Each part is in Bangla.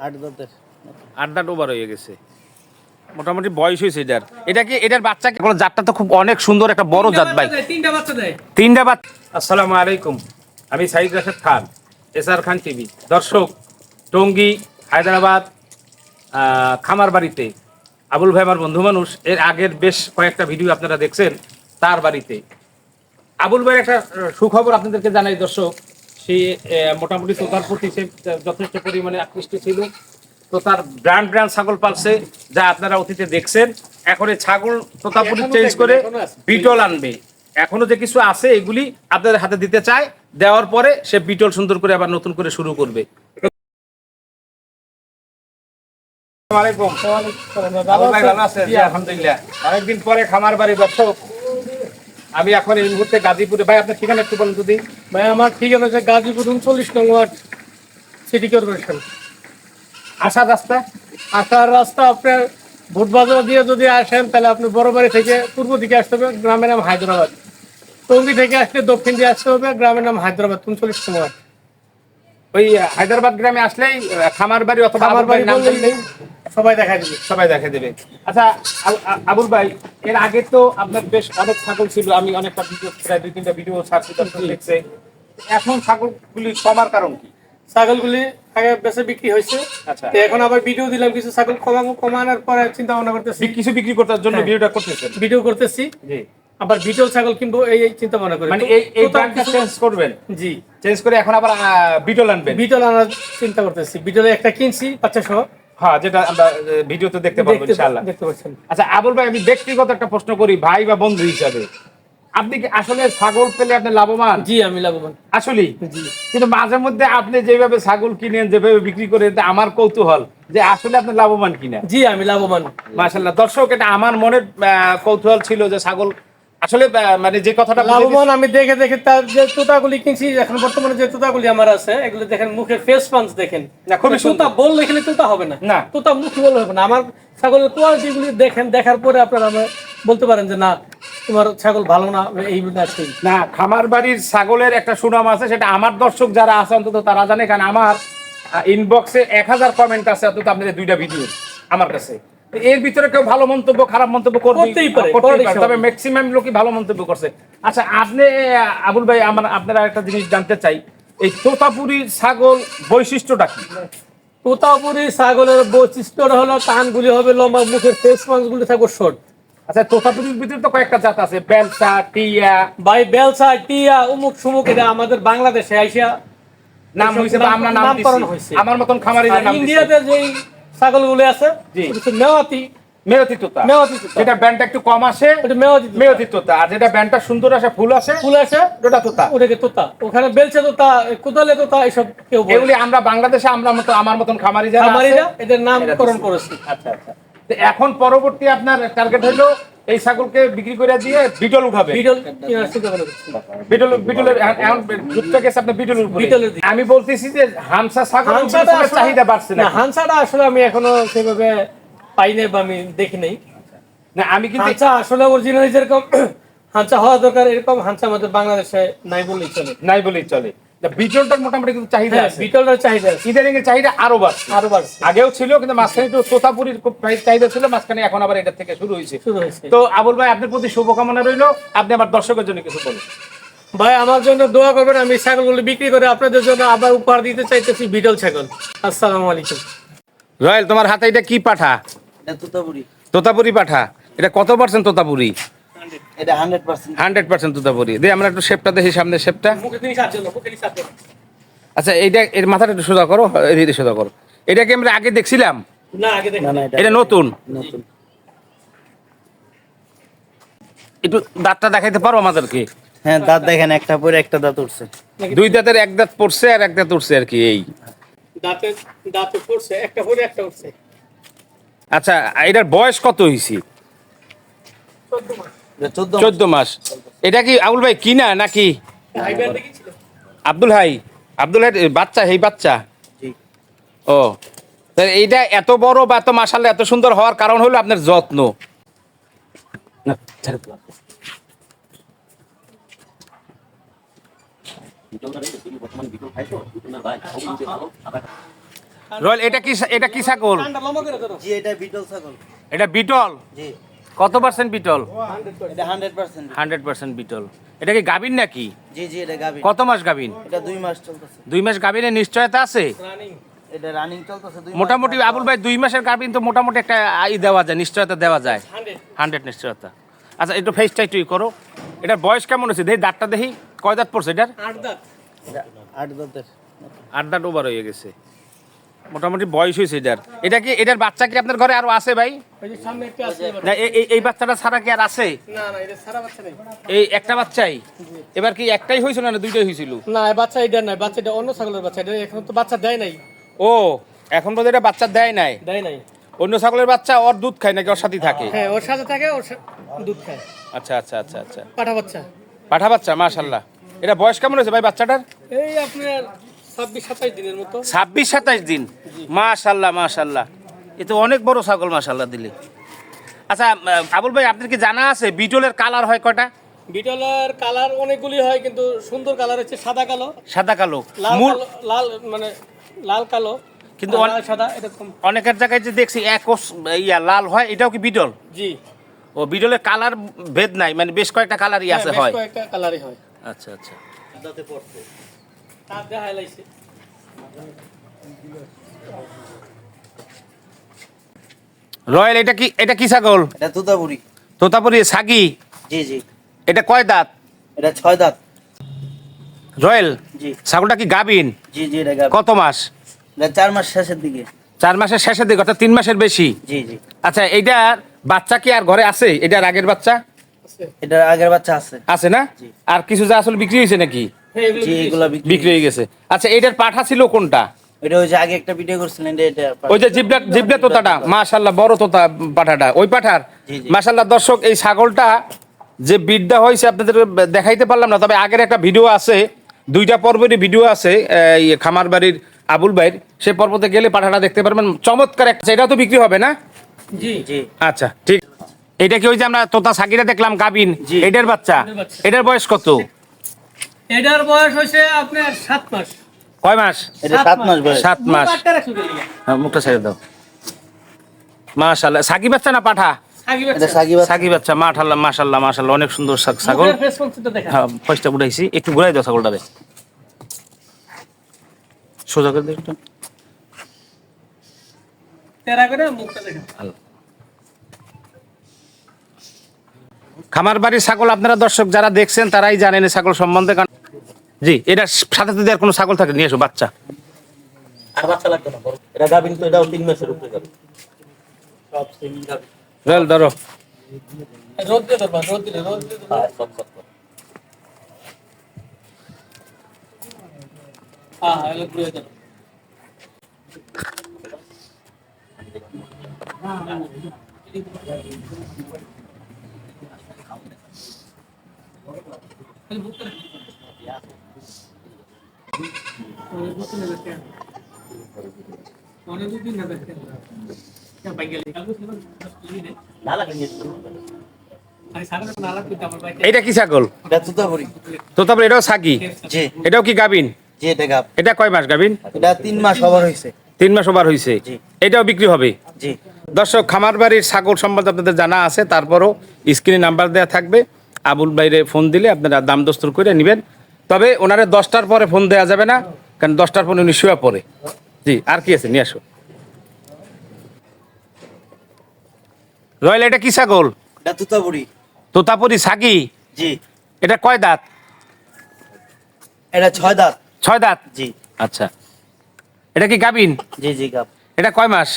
8 দাঁতের। 8 দাঁত ওভার হয়ে গেছে, মোটামুটি বয়স হয়েছে এটার। এটা কি এটার বাচ্চা কি? জাতটা তো খুব অনেক সুন্দর, একটা বড় জাত ভাই। 3টা বাচ্চা দেয়। 3টা বাচ্চা। আসসালামু আলাইকুম, আমি সাইদ রাশেদ খান, এসআর খান টিভি। দর্শক, টঙ্গী হায়দ্রাবাদ খামার বাড়িতে আবুল ভাই আমার বন্ধু মানুষ, এর আগের বেশ কয়েকটা ভিডিও আপনারা দেখছেন তার বাড়িতে। আবুল ভাইয়ের একটা সুখবর আপনাদেরকে জানাই দর্শক, সে মোটামুটি তোতার প্রতি সে যথেষ্ট পরিমাণে আকৃষ্ট ছিল। তো তার ব্র্যান্ড ছাগল পালছে, যা আপনারা অতীতে দেখছেন। এখন এই ছাগল তোতাপুরি চেঞ্জ করে বিটল আনবে। এখনো যে কিছু আছে এগুলি আপনাদের হাতে দিতে চায়, দেওয়ার পরে সে বিটল সুন্দর করে আবার নতুন করে শুরু করবে। আলহামদুলিল্লাহ, অনেকদিন পরে খামার বাড়ি দর্শক। আমি এখন এই মুহূর্তে গাজীপুরে। ভাই আপনার ঠিকানা একটু বলুন যদি। ভাই আমার ঠিকানা হচ্ছে গাজীপুর 39 নং ওয়ার্ড, সিটি কর্পোরেশন। আসার রাস্তা? আসার রাস্তা আপনার ভোটবাজার দিয়ে যদি আসেন তাহলে আপনি বড়বাড়ি থেকে পূর্ব দিকে আসতে হবে, গ্রামের নাম হায়দ্রাবাদ। টঙ্গী থেকে আসলে দক্ষিণ দিয়ে আসতে হবে, গ্রামের নাম হায়দ্রাবাদ 39 নং ওয়ার্ড। ওই হায়দ্রাবাদ গ্রামে আসলেই খামার বাড়ি অথবা আমার বাড়ি বললেই সবাই দেখা দিবে। সবাই দেখা দেবে। আচ্ছা আবুল ভাই, এর আগে তো আপনার বেশ অনেক ছাগল ছিল, আমি অনেকটা ভিডিও, প্রায় 2-3টা ভিডিও ছাড়ছি, দেখছে। এখন ছাগলগুলি কমার কারণ কি? ছাগলগুলি আগে বেশি বিক্রি হয়েছে, আচ্ছা, তো এখন আবার ভিডিও দিলাম কিছু ছাগল কমানোর পরে চিন্তা ভাবনা করতেছি কিছু বিক্রি করার জন্য ভিডিওটা করতেছেন। ভিডিও করতেছি, জি। আবার বিটল ছাগল কিনবো এই চিন্তা ভাবনা করি। মানে এই ব্র্যান্ডটা চেঞ্জ করবেন? জি, চেঞ্জ করে এখন আবার বিটল আনবেন। বিটল আনার চিন্তা করতেছি। বিটলে একটা কিনছি বাচ্চা সহ, হ্যাঁ, যেটা আমরা ভিডিওতে দেখতে পাবো ইনশাআল্লাহ। দেখতে পাচ্ছেন। আচ্ছা আবুল ভাই, আমি ব্যক্তিগত একটা প্রশ্ন করি, ভাই বা বন্ধু হিসাবে, আপনি কি আসলে ছাগল পেলে আপনি লাভবান? জি, আমি লাভবান আসলেই। জি। কিন্তু মাঝে মধ্যে আপনি যেভাবে ছাগল কিনেন, যেভাবে বিক্রি করে, আমার কৌতূহল যে আসলে আপনি লাভবান কিনা। জি, আমি লাভবান। মাশাআল্লাহ। দর্শক, এটা আমার মনের কৌতূহল ছিল যে ছাগল আসলে মানে যে কথাটা লাভবান আমি দেখে দেখে তার যে তোতাগুলি কিনছি, এখন বর্তমানে যে তোতাগুলি আমার আছে, এগুলো দেখেন মুখের ফেস পাঞ্চ দেখেন। খুবই তোতা বললে এখানে তোতা হবে না, না তোতা মুখ বললে হবে না। আমার ছাগলের কোয়ালিটি গুলি দেখেন, দেখার পরে আপনারা বলতে পারেন যে না তোমার ছাগল ভালো না, এই না। খামার বাড়ির ছাগলের একটা সুনাম আছে, সেটা আমার দর্শক যারা আছে অন্তত তারা জানে, কারণ আমার ইনবক্সে 1000 কমেন্ট আছে অন্তত আপনাদের 2টা ভিডিও আমার কাছে। এর ভিতরে কেউ ভালো মন্তব্য, খারাপ মন্তব্য করতেই পারে, তবে ম্যাক্সিমাম লোকই ভালো মন্তব্য করছে। আচ্ছা আপনি আবুল ভাই, আপনারা একটা জিনিস জানতে চাই, এই তোতাপুরি ছাগল বৈশিষ্ট্যটা কি? তোতাপুরি ছাগলের বৈশিষ্ট্যটা হলো কানগুলি হবে লম্বা, মুখের ফেস পাঞ্চ গুলি থাকবে শর্ট। আচ্ছা, তোতাপুরির ভিতরে তো কয়েকটা জাত আছে, বেলসা, টিয়া। ভাই বেলসা, টিয়া, উমুক সুমুক, এটা আমাদের বাংলাদেশে আইসা নাম হইছে, আমরা নামকরণ হইছে। আমার মতন খামারিদের নাম দিছে। ইন্ডিয়াতে যেই ছাগলগুলো আছে, জি, মেওয়াতি, মেয়তি তোতা। যেটা ব্যান্ডটা একটু কম আসে এটা মেয়তি তোতা, আর যেটা ব্যান্ডটা সুন্দর আসে, ফুল আসে ওটা তোতা। ওটাকে তোতা। ওখানে বেলচা তোতা, কোদালে তোতা, এসব কেউ বলে। এগুলি আমরা বাংলাদেশে আমার মতন খামারি যারা খামারিরা এদের নামকরণ করেছে। আচ্ছা আচ্ছা। তো এখন পরবর্তী আপনার টার্গেট হলো এই ছাগলকে বিক্রি করে দিয়ে বিটল উঠাবে। বিটলের এখন যুক্ত গেছে আপনার বিটলের উপরে। আমি বলতেছি যে হামসা ছাগল চাহিদা বাড়ছে না। হামসাটা আসলে আমি এখনো সেভাবে পাই নাই বা আমি দেখি নাই। না, আমি কিন্তু হামসা আসলে অরিজিনালি যেরকম হামসা হওয়া দরকার, এরকম হামসা আমাদের বাংলাদেশে নাই বললেই চলে। বিটলটার মোটামুটি কিন্তু চাহিদা আছে। বিটলের চাহিদা আছে। ইদানিং এর চাহিদা আরো বাড়ছে। আগেও ছিল, কিন্তু মাঝখানে একটু তোতাপুরির খুব চাহিদা ছিল মাঝখানে, এখন আবার এটা থেকে শুরু হয়েছে। তো আবুল ভাই, আপনার প্রতি শুভকামনা রইলো। আপনি আমার দর্শকের জন্য কিছু বলুন। ভাই আমার জন্য দোয়া করবেন, আমি ছাগলগুলো বিক্রি করে আপনাদের জন্য আবার উপহার দিতে চাইতেছি বিটল ছাগল। আসসালামু আলাইকুম। রয়েল, তোমার হাতে এটা কি পাঠা? এটা তোতাপুরি। তোতাপুরি পাঠা। এটা কত পার্সেন্ট তোতাপুরি? এটা 100%। 100% তোতাপুরি। দে আমরা একটু শেপটা দেখি, সামনের শেপটা। আচ্ছা, এইটা এর মাথাটা একটু সোজা করো, এদিকে সোজা করো। এটাকে আমরা আগে দেখছিলাম না, আগে দেখি না। এটা নতুন। একটু দাঁতটা দেখাইতে পারো আমাদেরকে? হ্যাঁ, দাঁত দেখেন, একটা পরে একটা দাঁত উঠছে। 2 দাঁতের 1 দাঁত পড়ছে আর 1 দাঁত উঠছে আর কি। এই দাঁতে পড়ছে, একটা পরে একটা উঠছে। আচ্ছা, এটার বয়স কত হইছে? 14 মাস। এটা কি আবুল ভাই কিনা নাকি আব্দুল ভাই বাচ্চা? এই বাচ্চা। ও, এইটা এত বড় বা এত মাশাআল্লাহ এত সুন্দর হওয়ার কারণ হলো আপনার যত্ন। রয়্যাল এটা কি ছাগল? কানটা লম্বা করে ধরো। জি এটা বিটল ছাগল। এটা বিটল। জি কত পার্সেন্ট বিটল? এটা 100%। 100% বিটল। এটা কি গাভীর নাকি? জি জি এটা গাবিন। কত মাস গাভীর? এটা 2 মাস চলতেছে। 2 মাস গাভীরের নিশ্চয়তা আছে? রানিং। এটা রানিং চলতেছে 2 মাস। মোটামুটি আবুল ভাই 2 মাসের গাভীর তো মোটামুটি একটা দেওয়া যায়, নিশ্চয়তা দেওয়া যায়। 100 নিশ্চয়তা। আচ্ছা একটু ফেসটা একটু করো। এটার বয়স কেমন হচ্ছে দেখি, দাঁতটা দেখি কয় দাঁত পড়ছে এটার? 8 দাঁত। এটা 8 দাঁতের। 8 দাঁত ওভার হয়ে গেছে, মোটামুটি বয়স হয়েছে এটার। এটার বাচ্চা কি আপনার ঘরে আরো আছে ভাই? ওই যে সামনে একটা আছে এবার। না এই বাচ্চাটা ছাড়া কি আর আছে? না না এটা সারা বাচ্চা নেই। এই একটা বাচ্চাই? এবার কি একটাই হয়েছিল না দুইটাই হয়েছিল? না এই বাচ্চা এটা নাই, বাচ্চাটা অন্য ছাগলের বাচ্চা। এটা এখন তো বাচ্চা দেয় নাই। ও এখন বোধহয় এটা বাচ্চা দেয় নাই। দেয় নাই। অন্য ছাগলের বাচ্চা ওর দুধ খায় নাকি ওর সাথেই থাকে? হ্যাঁ ওর সাথে থাকে, দুধ খায়। আচ্ছা আচ্ছা আচ্ছা আচ্ছা। পাঠা বাচ্চা। পাঠা বাচ্চা, মাশাল্লাহ। এটা বয়স কেমন হয়েছে ভাই বাচ্চাটার? এই আপনার 26-27 দিনের মতো। 26-27 দিন, মাশাল্লাহ মাশাল্লাহ। এ তো অনেক বড় ছাগল মাশাল্লাহ দিলে। আচ্ছা আবুল ভাই আপনার কি জানা আছে বিটলের কালার হয় কয়টা? বিটলের কালার অনেকগুলি হয়, কিন্তু সুন্দর কালার হচ্ছে সাদা কালো, সাদা কালো লাল মূল, কালো, লাল মানে লাল কালো, কিন্তু কিন্তু সাদা এরকম। অনেকের জায়গায় যে দেখছি লাল হয়, এটাও কি বিটল? জি ও বিটলের কালার ভেদ নাই, মানে বেশ কয়েকটা কালারই আছে হ্যাঁ, বেশ হয়? কয়েকটা কালারই হয়। আচ্ছা আচ্ছা। দাঁতে পড়ছে। তার দেখা হাইলাইছে। রয়্যাল এটা কি ছাগল? এটা তুতাপুরি। তোতাপুরি সাগি। জি জি এটা কয় দাঁত? এটা 6 দাঁত। রয়্যাল জি ছাগলটা কি গাভীন? জি জি এটা গাবিন। কত মাস? এটা 4 মাস শেষের দিকে। 4 মাসের শেষের দিকে, অর্থাৎ 3 মাসের বেশি। জি জি আচ্ছা এইটার বাচ্চা কি আর ঘরে আছে? এটার আগের বাচ্চা আছে। এটা আগের বাচ্চা আছে। আছে না? জি। আর কিছু যা আসলে বিক্রি হয়েছে নাকি? হ্যাঁ এগুলো জি এগুলা বিক্রি। বিক্রি হয়ে গেছে। আচ্ছা এটার পাঠা ছিল কোনটা? এটা ওই যে আগে একটা ভিডিও করছিলেন এটা। ওই যে জিবলা তোতাটা, মাশাআল্লাহ বড় তোতা পাঠাটা, ওই পাঠার। জি, জি। মাশাআল্লাহ দর্শক এই ছাগলটা যে বিডটা হয়েছে আপনাদের দেখাইতে পারলাম না, তবে আগের একটা ভিডিও আছে, 2টা পর্বেরই ভিডিও আছে এই খামার বাড়ির আবুল ভাইয়ের, সে পর্বতে গেলে পাঠাটা দেখতে পারবেন। চমৎকার একটা, এটাও তো বিক্রি হবে না? জি জি আচ্ছা ঠিক। এটা কি ওই যে আমরা তোতা সাকিরা দেখলাম গাবিন, জি। এটার বাচ্চা? এটার বাচ্চা। এটার বয়স কত? এটার বয়স হয়েছে আপনার 7 মাস। কয় মাস? এটা 7 7 মাস বয়স। 7 মাস। মুখ আটটা রাখছো কেন? হ্যাঁ, মুখটা ছেড়ে দাও। মাশাআল্লাহ সাকি বাচ্চা না পাঠা? সাগি এটা বাচ্চা। সাগি বাচ্চা। সাকি বাচ্চা, মাশাআল্লাহ মাশাআল্লাহ মাশাআল্লাহ, অনেক সুন্দর ছাগল। মুখের ফেস কনসেপ্টটা দেখা। হ্যাঁ ফার্স্টটা উঠাইছি, একটু ঘুরাই দাও ছাগলটারে, সোজা করে দাও একটু। তেরা করে মুখটা দেখা। খামার বাড়ির ছাগল আপনারা দর্শক যারা দেখছেন তারাই জানেন এই ছাগল সম্বন্ধে। জি এটার সাথে যদি আর কোনো ছাগল থাকে নিয়ে এসো বাচ্চা। আর বাচ্চা লাগবে না বড়। এটা গাবিন তো, এটাও 3 মাসের উপরে গাবিন। সব সেম গাবিন। রয়্যাল ধরো। রোদ দিয়ে ধরবা, রোদ দিলে রোদ দিয়ে ধরবা। হ্যাঁ সব সব। হ্যাঁ এগুলো ঘুরে ধরো। এটা কি ছাগল? এটা তুতাপুরি। তো তারপরে এটাও সাকি, জি এটাও কি গাবিন? জি এটা গাব। এটা কয় মাস গাবিন? এটা 3 মাস ওভার হইছে। 3 মাস ওভার হয়েছে। জি। এটাও বিক্রি হবে? জি দর্শক খামার বাড়ির ছাগল সম্বন্ধে আপনাদের জানা আছে, তারপরও স্ক্রিনে নাম্বার দেওয়া থাকবে, আবুল বাইরে ফোন দিলে আপনারা দাম দস্তর করে নেবেন। তবে ওনারে 10টার পরে ফোন দেওয়া যাবে না, কারণ 10টার পরে উনি শুয়ে পড়ে। জি আর কি আছে নিয়ে আসো। রয়্যাল এটা কি ছাগল? এটা তুতাপুরি। তোতাপুরি সাগি। জি এটা কয় দাঁত? এটা 6 দাঁত। 6 দাঁত। জি আচ্ছা এটা কি গাবিন? জি জি গাব। এটা কয় মাস?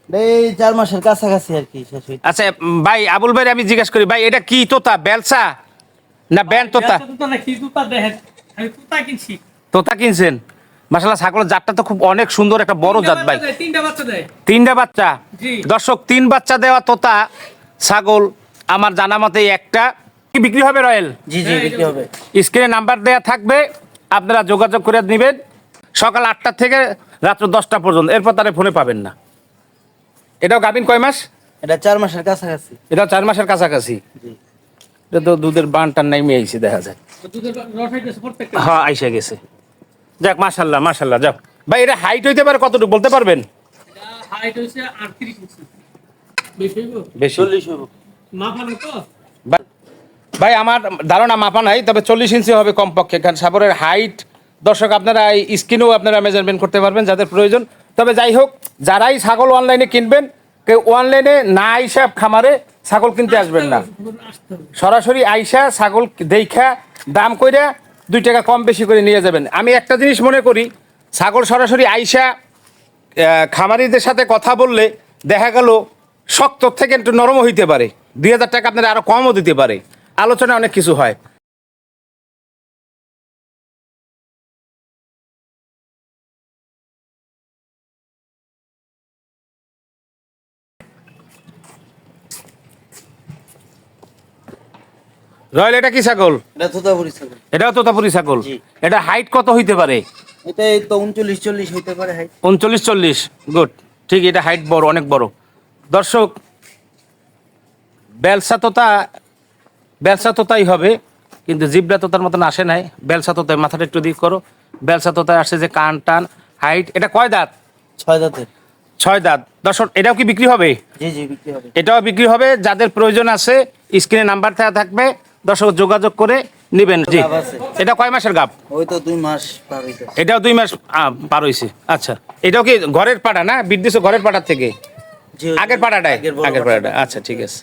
এই 4 মাসের কাছাকাছি আর কি শেষ হইতে। আচ্ছা ভাই আবুল ভাই আমি জিজ্ঞাসা করি, ভাই এটা কি তোতা, বেলসা না ব্যান তোতা? তোতা কিনছেন? মাশাআল্লাহ ছাগলের জাতটা তো খুব অনেক সুন্দর, একটা বড় জাত ভাই। 3টা বাচ্চা দেয়। 3টা বাচ্চা? জি। দর্শক 3 বাচ্চা দেওয়া তোতা ছাগল আমার জানা মতে একটা কি বিক্রি হবে রয়্যাল? জি জি বিক্রি হবে। স্ক্রিনে নাম্বার দেয়া থাকবে, আপনারা যোগাযোগ করে নেবেন সকাল 8টা থেকে রাত্র 10টা পর্যন্ত, এরপর তারা ফোনে পাবেন না। এটাও গাবিন কয় মাস? এটা 4 মাসের কাছাকাছি। এটাও 4 মাসের কাছাকাছি। জি এটা তো দুধের বানটার নাইমে আইছে দেখা যায়। দুধের রস হইতেছে প্রত্যেকটা। হ্যাঁ আইসা গেছে। যাক মাশাল্লাহ মাশাল্লাহ, যাও ভাই এটা হাইট হইতে পারে কতটুকু বলতে পারবেন? হাইট হচ্ছে 38 ইঞ্চি। বেশি হইব? বেশি। 40 হইব। মাপানো তো? ভাই আমার ধারণা মাপা নাই, তবে 40 ইঞ্চি হবে কমপক্ষে, কারণ সাপোর্টের হাইট দর্শক আপনারা এই স্ক্রিনেও আপনারা মেজারমেন্ট করতে পারবেন যাদের প্রয়োজন। তবে যাই হোক, যারাই ছাগল অনলাইনে কিনবেন, কেউ অনলাইনে না আইসা খামারে ছাগল কিনতে আসবেন না, আসতে হবে। সরাসরি আইসা ছাগল দেখা দাম কইরা 2 টাকা কম বেশি করে নিয়ে যাবেন। আমি একটা জিনিস মনে করি, ছাগল সরাসরি আইসা খামারিদের সাথে কথা বললে দেখা গেল শক্ত থেকে একটু নরম হইতে পারে, 2000 টাকা আপনারা আরো কমও দিতে পারে, আলোচনা অনেক কিছু হয়। রয়্যাল এটা কি ছাগল? এটা তোতাপুরি ছাগল। এটাও তোতাপুরি ছাগল। জি। এটা হাইট কত হইতে পারে? এটা এই তো 39-40 হইতে পারে হাইট। 39-40, গুড, ঠিক, এটা হাইট বড়, অনেক বড়। দর্শক, বেলসা তোতাই হবে, কিন্তু জিব্রা তোতার মতন আসে নাই। বেলসা তোতায় মাথাটা একটু দিক করো, বেলসা তোতায় আসে যে কান টান হাইট। এটা কয় দাঁত? 6 দাঁতের। 6 দাঁত। দর্শক, এটাও কি বিক্রি হবে? জি জি বিক্রি হবে। এটাও বিক্রি হবে। যাদের প্রয়োজন আছে স্ক্রিনে নাম্বার দেওয়া থাকবে, দর্শক যোগাযোগ করে নেবেন। জি, গাব আছে। এটা কয় মাসের গাব? ওই তো 2 মাস পার হইছে। এটাও 2 মাস পার হয়েছে। আচ্ছা, এটাও কি ঘরের পাড়া না বিদ্যুৎ ঘরের পাড়ার থেকে? জি, ওই আগের পাড়াটায়? বড় আগের পাড়াটা। পাড়াটা, আচ্ছা ঠিক আছে।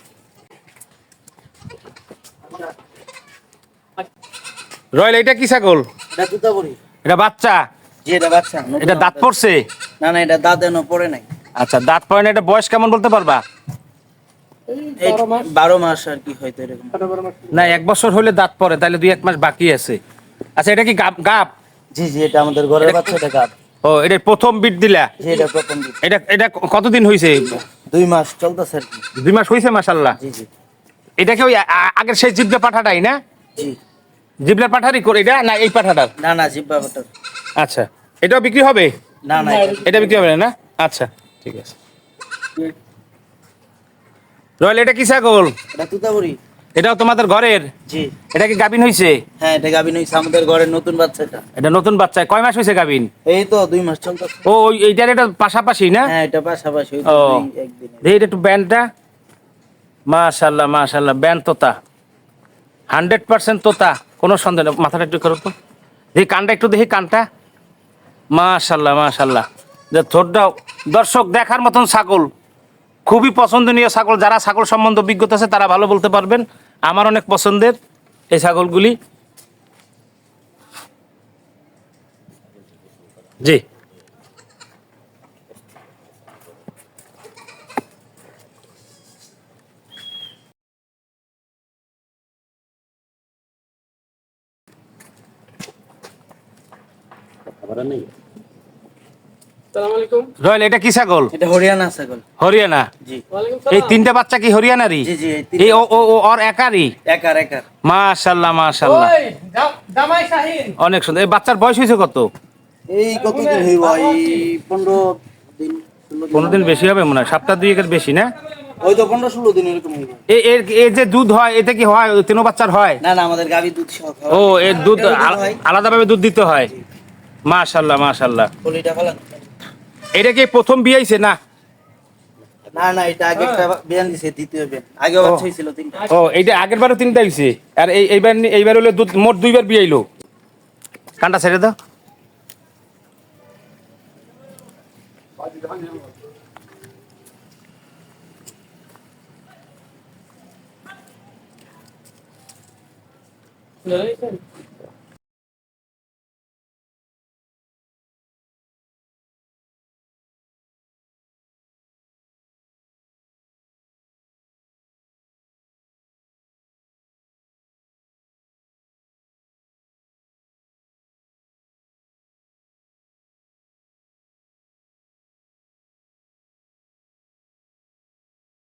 রয়্যাল এটা কি ছাগল? এটা তোতাপুরি। এটা বাচ্চা? জি এটা বাচ্চা। নতুন এটা দাঁত বাচ্চা। পড়ছে? না না এটা দাঁত এখনো পড়ে নাই। আচ্ছা, দাঁত পড়ে না। এটা বয়স কেমন বলতে পারবা? এই 12 মাস আর কি হয়তো এরকম। না, 1 বছর হলে দাঁত পড়ে, তাহলে 2-1 মাস বাকি আছে। আচ্ছা, এটা কি গাব গাব? জি জি এটা আমাদের ঘরের বাচ্চা, এটা গাব। ও, এটা প্রথম বিট দিলা? জি এটা প্রথম দিন। এটা এটা কতদিন হয়েছে? 2 মাস চলতেছে আর কি। 2 মাস হয়েছে, মাশাল্লাহ। জি জি এটা কি ওই আগের সেই জিবলা পাঠাটাই না? জি। জিবলার পাঠারই করে এটা, না এই পাঠাটার? না না জিব্বা বাটা। আচ্ছা, এটাও বিক্রি হবে? না না এটা বিক্রি হবে না? আচ্ছা ঠিক আছে। রয়্যাল এটা কি ছাগল? এটা তোতাপুরি। এটাও তোমাদের ঘরের? জি এটা কি গাভিন হয়েছে? হ্যাঁ এটা গাবিন হইছে আমাদের ঘরের নতুন বাচ্চাটা। এটা নতুন বাচ্চা, কয় মাস হয়েছে গাভিন? এই তো 2 মাস চলতেছে। ও, এইটার এটা পাশাপাশি না? হ্যাঁ এটা পাশাপাশি ওই ও, তো একদিন। দেখি একটু ব্যান্ডটা। মাশাল্লাহ মাশাল্লাহ, ব্যান্ড তোতা, 100% তোতা, কোনো সন্দেহ নেই। মাথাটা একটু করো তো, দেখি কানটা একটু, দেখি কানটা। মাশাল্লাহ মাশাল্লাহ, যে ঠোঁটটাও। দর্শক, দেখার মতন ছাগল, খুবই পছন্দনীয় ছাগল। যারা ছাগল সম্বন্ধে অভিজ্ঞতা আছে তারা ভালো বলতে পারবেন। আমার অনেক পছন্দের এই ছাগলগুলি। জি, আসসালামু আলাইকুম। রয়্যাল এটা কি ছাগল? এটা হরিয়ানা ছাগল। হরিয়ানা? জি ওয়ালাইকুম এই সালাম। 3টা বাচ্চা কি হরিয়ানারই? জি জি এই ও ও ও ওর একারই? একার একার। মাশাল্লাহ মাশাল্লাহ, ওই, জামাই শাহিন। অনেক সুন্দর। এই বাচ্চার বয়স হয়েছে কত? এই কতদিন হইব? এই 15 দিন 16 দিন। 15 দিন বেশি হবে মনে হয়, সপ্তাহ 2-1 বেশি না? ওই তো 15-16 দিন এরকম হইব। এর যে দুধ হয়, এতে কি হয়? ওই 3 বাচ্চার হয়? না না আমাদের গাবি দুধ সহ খাওয়া। ও, এর দুধ হয়। আলাদাভাবে দুধ দিতে হয়। মাশাল্লাহ মাশাল্লাহ। পলিটা ফেলান। এটা কি প্রথম বিয়াইছে না? না না এটা আগে একটা বিয়ান দিছে, দ্বিতীয় বিয়ান। আগেও বাচ্চা হইছিল 3টা। ও, এইটা আগের বারও 3টা হয়েছে, আর এইবার হলো দুধ মোট 2বার বিয়াইলো। কানটা ছেড়ে দাও।